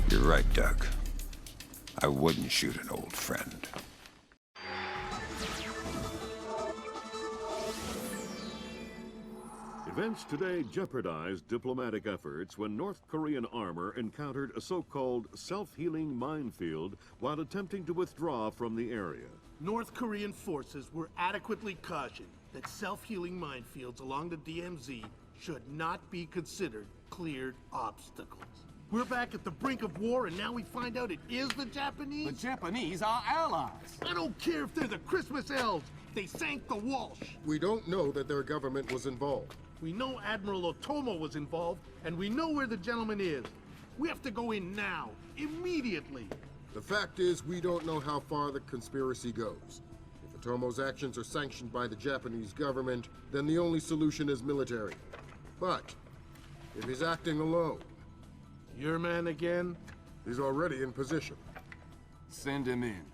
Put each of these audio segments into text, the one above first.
You're right, Doug. I wouldn't shoot an old friend. Events today jeopardized diplomatic efforts when North Korean armor encountered a so-called self-healing minefield while attempting to withdraw from the area. North Korean forces were adequately cautioned that self-healing minefields along the DMZ should not be considered cleared obstacles. We're back at the brink of war, and now we find out it is the Japanese? The Japanese are allies. I don't care if they're the Christmas elves. They sank the Walsh. We don't know that their government was involved. We know Admiral Otomo was involved, and we know where the gentleman is. We have to go in now, immediately. The fact is, we don't know how far the conspiracy goes. If Otomo's actions are sanctioned by the Japanese government, then the only solution is military. But if he's acting alone... Your man again? He's already in position. Send him in.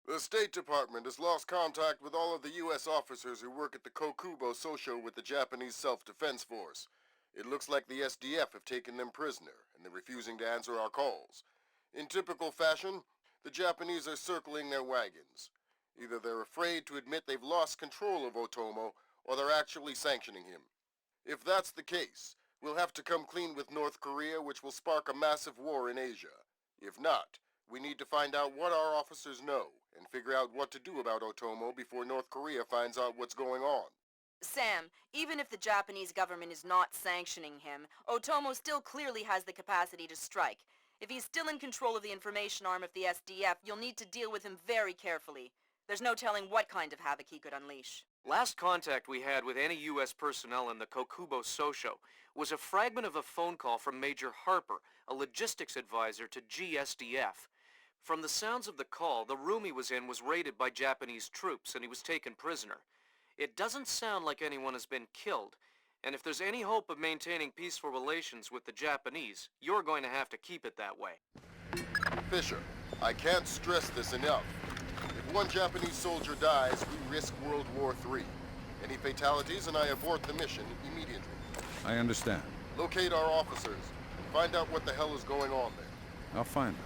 The State Department has lost contact with all of the U.S. officers who work at the Kokubo Sosho with the Japanese Self-Defense Force. It looks like the SDF have taken them prisoner, and they're refusing to answer our calls. In typical fashion, the Japanese are circling their wagons. Either they're afraid to admit they've lost control of Otomo, or they're actually sanctioning him. If that's the case, we'll have to come clean with North Korea, which will spark a massive war in Asia. If not, we need to find out what our officers know, and figure out what to do about Otomo before North Korea finds out what's going on. Sam, even if the Japanese government is not sanctioning him, Otomo still clearly has the capacity to strike. If he's still in control of the information arm of the SDF, you'll need to deal with him very carefully. There's no telling what kind of havoc he could unleash. Last contact we had with any U.S. personnel in the Kokubo Sosho was a fragment of a phone call from Major Harper, a logistics advisor to GSDF. From the sounds of the call, the room he was in was raided by Japanese troops and he was taken prisoner. It doesn't sound like anyone has been killed, and if there's any hope of maintaining peaceful relations with the Japanese, you're going to have to keep it that way. Fisher, I can't stress this enough. If one Japanese soldier dies, we risk World War III. Any fatalities and I abort the mission immediately. I understand. Locate our officers and find out what the hell is going on there. I'll find them.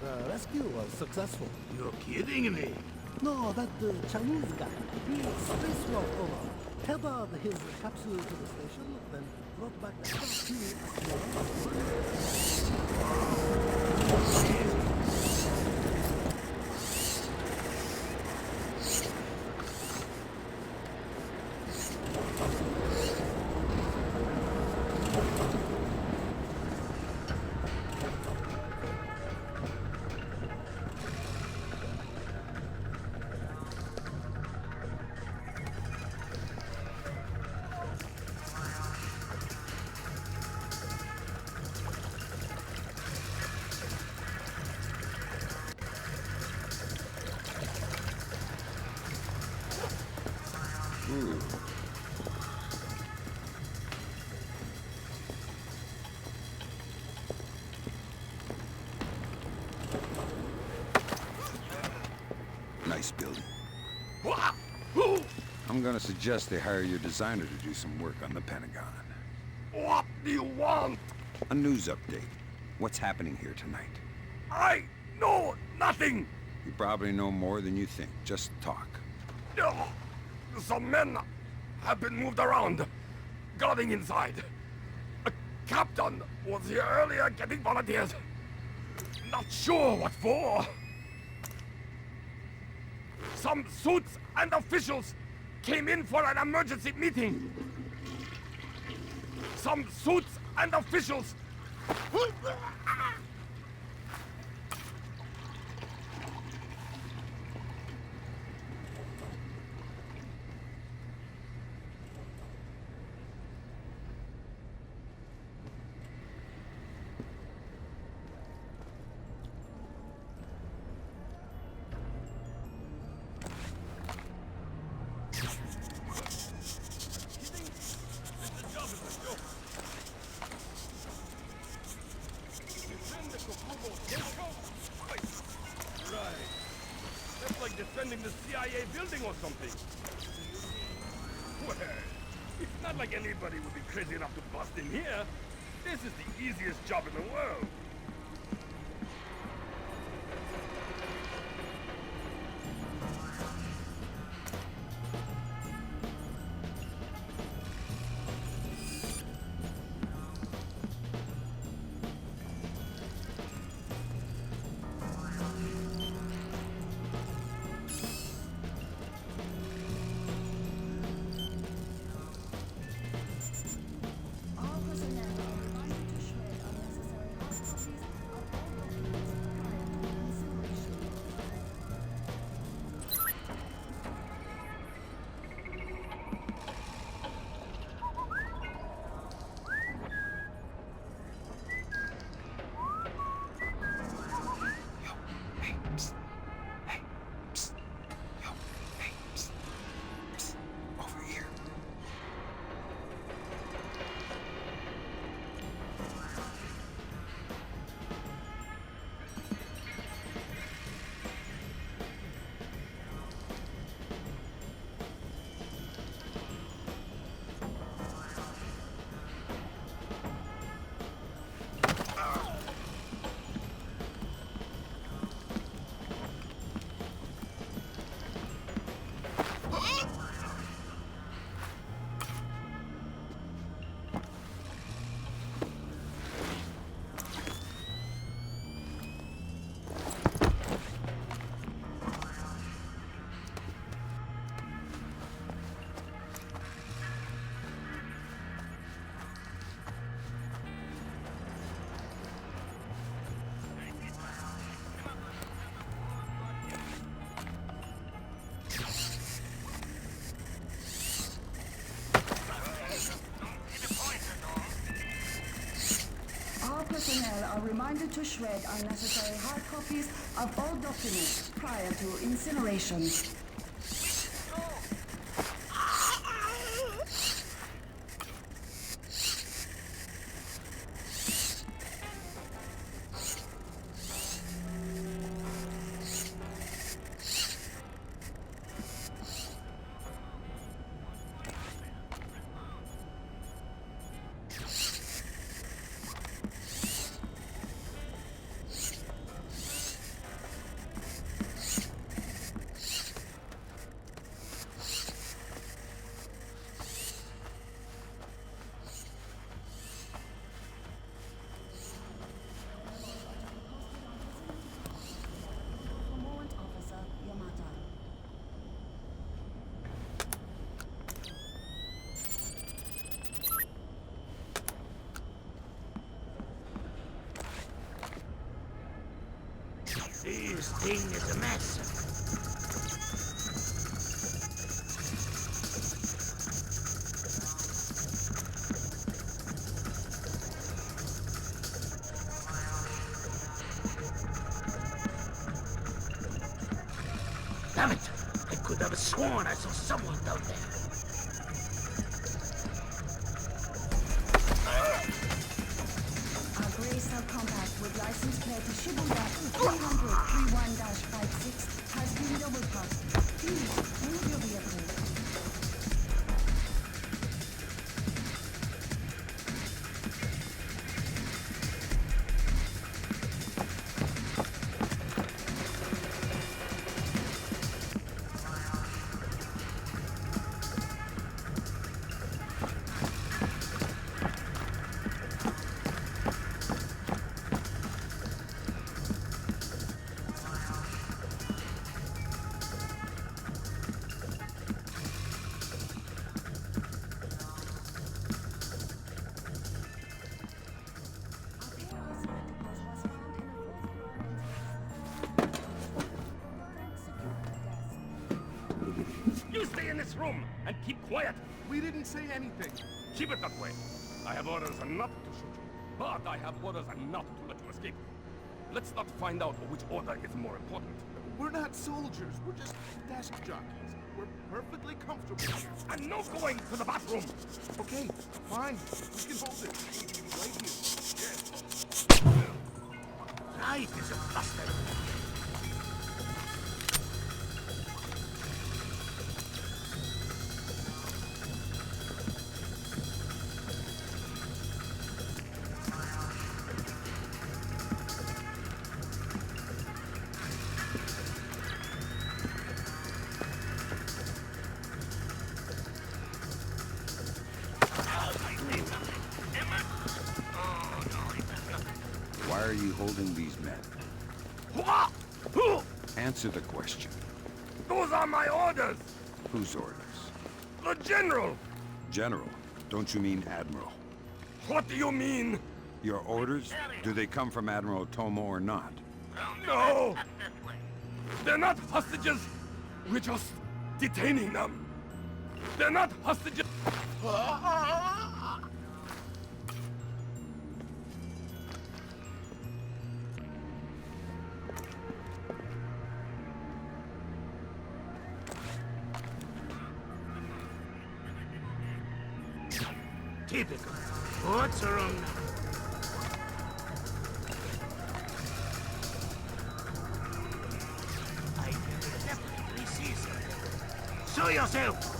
The rescue was successful. You're kidding me. No, that Chinese guy, he spacewalked over, tethered his capsule to the station, then brought back the Nice building. I'm gonna suggest they hire your designer to do some work on the Pentagon. What do you want? A news update. What's happening here tonight? I know nothing. You probably know more than you think. Just talk. Some men have been moved around, guarding inside. A captain was here earlier getting volunteers. Not sure what for. Some suits and officials came in for an emergency meeting. Some suits and officials... CIA building or something. Well, it's not like anybody would be crazy enough to bust in here. This is the easiest job in the world. All personnel are reminded to shred unnecessary hard copies of all documents prior to incineration. Yo, hey, psst. Hey, psst. Yo, hey, psst. Psst. Over here. All personnel are reminded to shred unnecessary hard copies of all documents prior to incineration. Warrant Officer Yamata. This thing is a mess. Damn it! I could have sworn I saw someone down there. Our gray subcompact with license plate Shibuya 300-31-56 has been double crossed. Please move your vehicle. You stay in this room and keep quiet. We didn't say anything. Keep it that way. I have orders not to shoot you, but I have orders not to let you escape. Let's not find out which order is more important. We're not soldiers. We're just desk jockeys. We're perfectly comfortable here. And no going to the bathroom. Okay, fine. We can hold it. Right here. Yes. Right is a bastard. are you holding these men? What? Who? Answer the question. Those are my orders! Whose orders? The General! General. Don't you mean Admiral? What do you mean? Your orders? Do they come from Admiral Otomo or not? No! They're not hostages! We're just detaining them! They're not hostages! Typical. What's wrong now? I can definitely see something. Show yourself!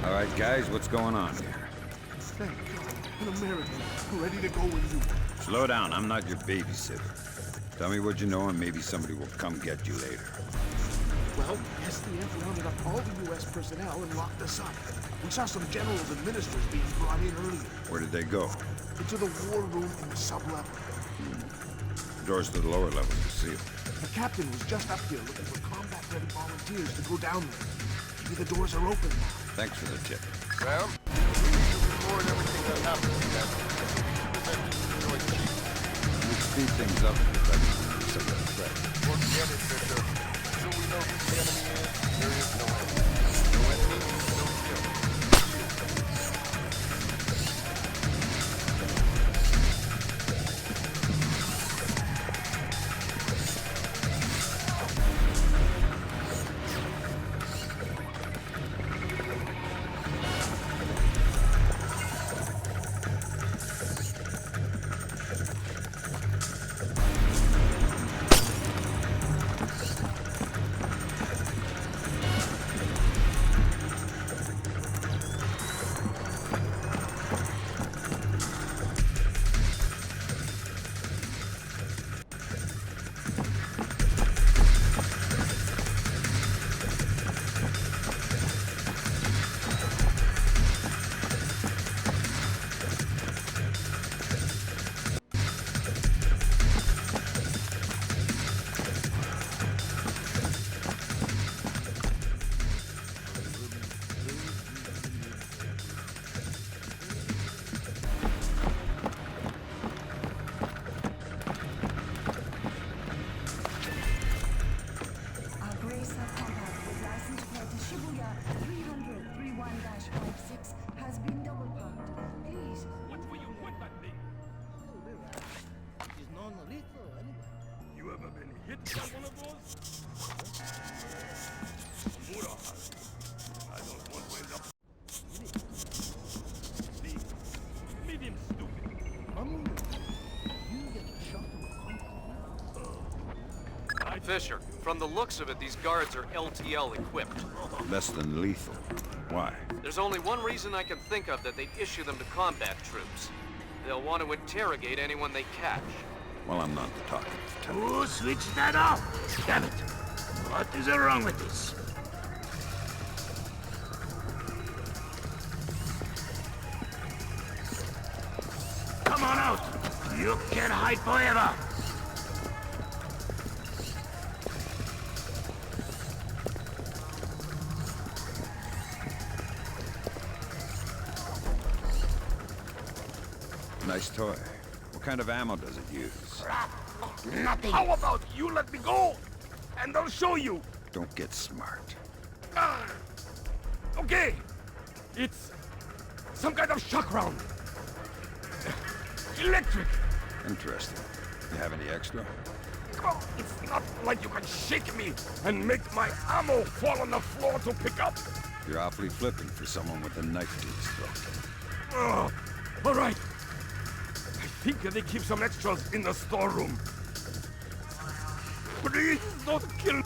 All right, guys, what's going on here? Thank God. An American. Ready to go with you. Slow down, I'm not your babysitter. Tell me what you know and maybe somebody will come get you later. Well, SDF rounded up all the U.S. personnel and locked us up. We saw some generals and ministers being brought in earlier. Where did they go? Into the war room in the sub-level. Doors to the lower levels are sealed. The captain was just up here looking for combat-ready volunteers to go down there. Maybe the doors are open now. Thanks for the tip. Well, we need to record everything that happens in that presented to the Joint Chiefs. We'll speed things up if I can see some of the threat. Forget it, Bishop. Until we know who the enemy is, there is no enemy. No enemy, no kill. You ever been hit by one of those? Mura. I don't want to end up... See? Medium stupid. You get shot. Fisher, from the looks of it, these guards are LTL equipped. Less than lethal. Why? There's only one reason I can think of that they'd issue them to combat troops. They'll want to interrogate anyone they catch. Well, I'm not the talkative type. Who switched that off? Damn it! What is wrong with this? Come on out! You can't hide forever! Nice toy. What kind of ammo does it use? Nothing! How about you let me go? And I'll show you! Don't get smart. Okay! It's... some kind of shock round. Electric! Interesting. You have any extra? It's not like you can shake me and make my ammo fall on the floor to pick up. You're awfully flippant for someone with a knife to his throat. All right. I think they keep some extras in the storeroom. Please don't kill.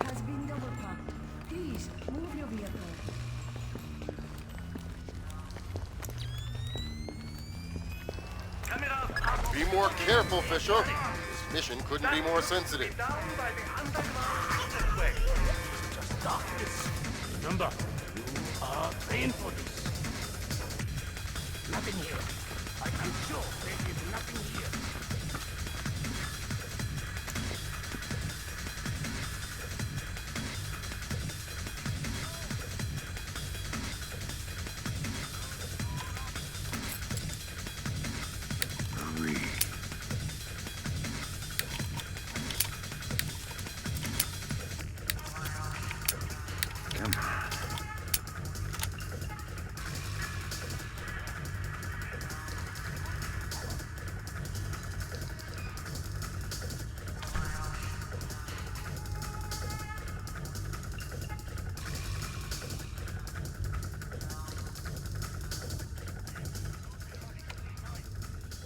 Has been double parked. Please move your vehicle. Be more careful, Fisher. This mission couldn't be more sensitive. Just darkness. Remember, you are trained for this. Nothing here. I'm sure there is nothing here.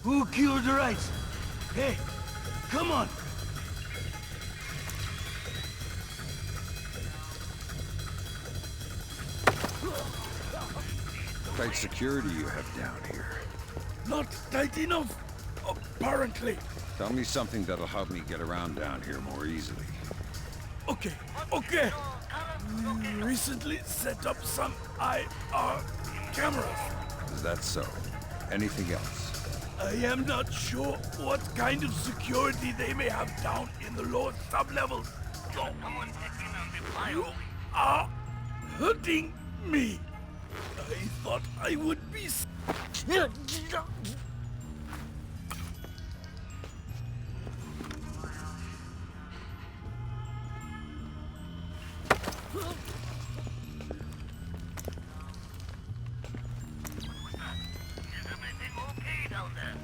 Who killed the rice? Hey, come on! Tight security you have down here. Not tight enough, apparently. Tell me something that'll help me get around down here more easily. Okay. Recently set up some IR cameras. Is that so? Anything else? I am not sure what kind of security they may have down in the lower sub-levels. So, you are hurting me. I thought I would be... Is everything okay down there?